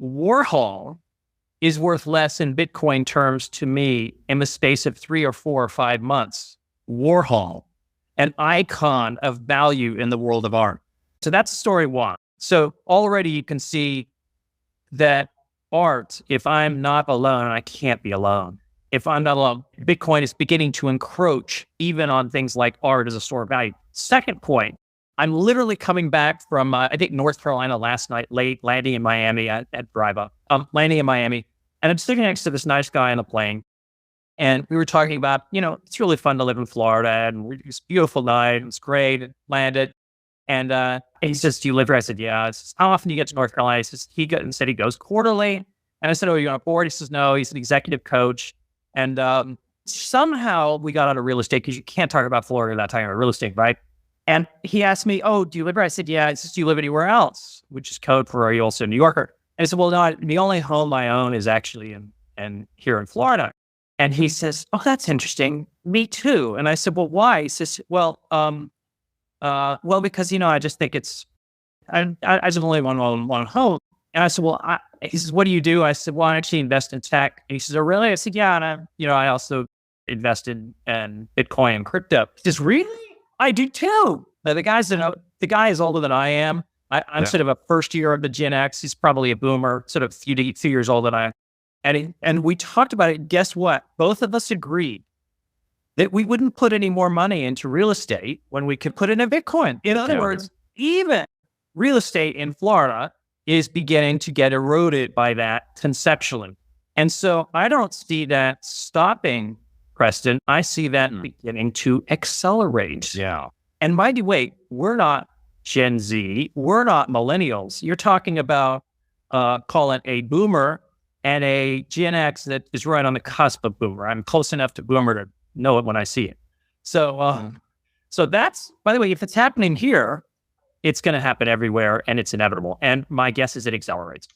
Warhol is worth less in Bitcoin terms to me in the space of 3 or 4 or 5 months. Warhol, an icon of value in the world of art. So that's story one. So already you can see that art, if I'm not alone, I can't be alone. If I'm not alone, Bitcoin is beginning to encroach even on things like art as a store of value. Second point, I'm literally coming back from, I think, North Carolina last night, late, landing in Miami at drive up, landing in Miami. And I'm sitting next to this nice guy on the plane. And we were talking about, it's really fun to live in Florida and it's a beautiful night. It was great. And landed. And he says, do you live here? I said, yeah. I says, how often do you get to North Carolina? He said he goes quarterly. And I said, oh, are you on a board? He says, no, he's an executive coach. And somehow we got out of real estate because you can't talk about Florida without talking about real estate, right? And he asked me, oh, do you live here? I said, yeah. He says, do you live anywhere else? Which is code for, are you also a New Yorker? And I said, well, no, the only home I own is actually in here in Florida. And he says, oh, that's interesting. Me too. And I said, well, why? He says, well, because, I just think I just only want one home. And I said, well, he says, what do you do? I said, well, I actually invest in tech. And he says, oh, really? I said, yeah. And I also invest in Bitcoin and crypto. He says, really? I do too. Now, the guy is older than I am. I'm sort of a first year of the Gen X. He's probably a boomer, sort of few years older than I am. And we talked about it. Guess what? Both of us agreed that we wouldn't put any more money into real estate when we could put it in Bitcoin. In other words, even real estate in Florida is beginning to get eroded by that conceptually. And so I don't see that stopping, Preston. I see that beginning to accelerate. Yeah. And by the way, we're not Gen Z. We're not millennials. You're talking about, call it a boomer and a Gen X that is right on the cusp of boomer. I'm close enough to boomer to know it when I see it. So, so that's, by the way, if it's happening here, it's going to happen everywhere and it's inevitable. And my guess is it accelerates.